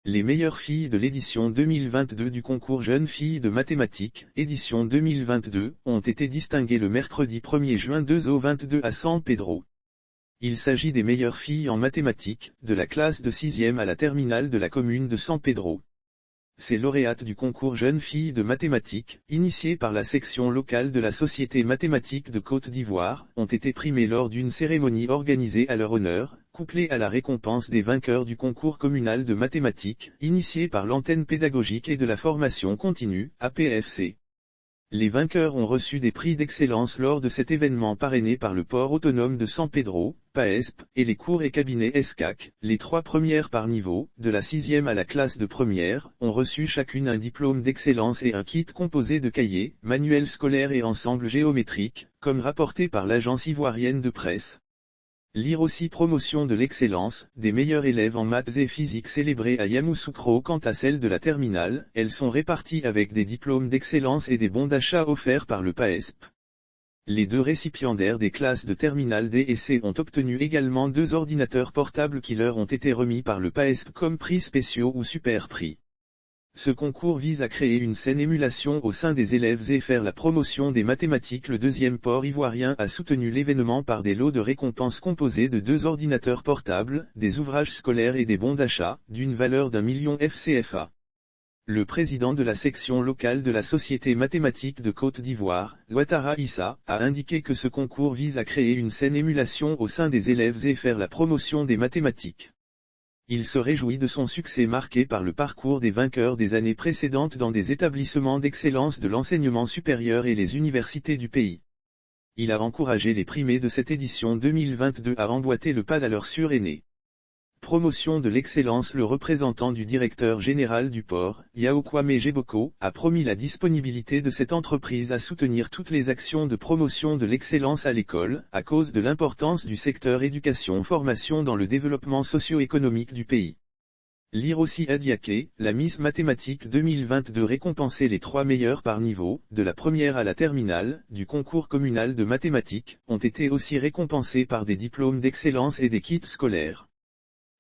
Les meilleures filles de l'édition 2022 du concours Jeunes filles de mathématiques, édition 2022, ont été distinguées le mercredi 1er juin 2 au 22 à San Pedro. Il s'agit des meilleures filles en mathématiques, de la classe de 6e à la terminale de la commune de San Pedro. Ces lauréates du concours Jeunes filles de mathématiques, initié par la section locale de la Société mathématique de Côte d'Ivoire, ont été primées lors d'une cérémonie organisée à leur honneur, couplée à la récompense des vainqueurs du concours communal de mathématiques, initié par l'antenne pédagogique et de la formation continue, APFC. Les vainqueurs ont reçu des prix d'excellence lors de cet événement parrainé par le port autonome de San Pedro, PAESP, et les cours et cabinets ESCAC. Les 3 premières par niveau, de la 6e à la classe de première, ont reçu chacune un diplôme d'excellence et un kit composé de cahiers, manuels scolaires et ensembles géométriques, comme rapporté par l'agence ivoirienne de presse. Lire aussi promotion de l'excellence, des meilleurs élèves en maths et physique célébrés à Yamoussoukro. Quant à celles de la terminale, elles sont réparties avec des diplômes d'excellence et des bons d'achat offerts par le PAESP. Les 2 récipiendaires des classes de terminale D et C ont obtenu également 2 ordinateurs portables qui leur ont été remis par le PAESP comme prix spéciaux ou super prix. Ce concours vise à créer une saine émulation au sein des élèves et faire la promotion des mathématiques. Le 2e port ivoirien a soutenu l'événement par des lots de récompenses composés de 2 ordinateurs portables, des ouvrages scolaires et des bons d'achat, d'une valeur d'1 million FCFA. Le président de la section locale de la Société mathématique de Côte d'Ivoire, Ouattara Issa, a indiqué que ce concours vise à créer une saine émulation au sein des élèves et faire la promotion des mathématiques. Il se réjouit de son succès marqué par le parcours des vainqueurs des années précédentes dans des établissements d'excellence de l'enseignement supérieur et les universités du pays. Il a encouragé les primés de cette édition 2022 à emboîter le pas à leur suraîné. Promotion de l'excellence. Le représentant du directeur général du port, Yao Kwame Geboko, a promis la disponibilité de cette entreprise à soutenir toutes les actions de promotion de l'excellence à l'école, à cause de l'importance du secteur éducation-formation dans le développement socio-économique du pays. Lire aussi Adiaké, la Miss Mathématiques 2022 récompensée. Les 3 meilleurs par niveau, de la première à la terminale, du concours communal de mathématiques, ont été aussi récompensés par des diplômes d'excellence et des kits scolaires.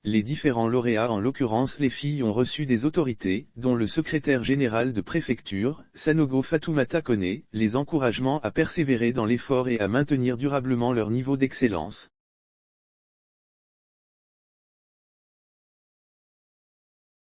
Les différents lauréats, en l'occurrence les filles, ont reçu des autorités, dont le secrétaire général de préfecture, Sanogo Fatoumata Kone, les encouragements à persévérer dans l'effort et à maintenir durablement leur niveau d'excellence.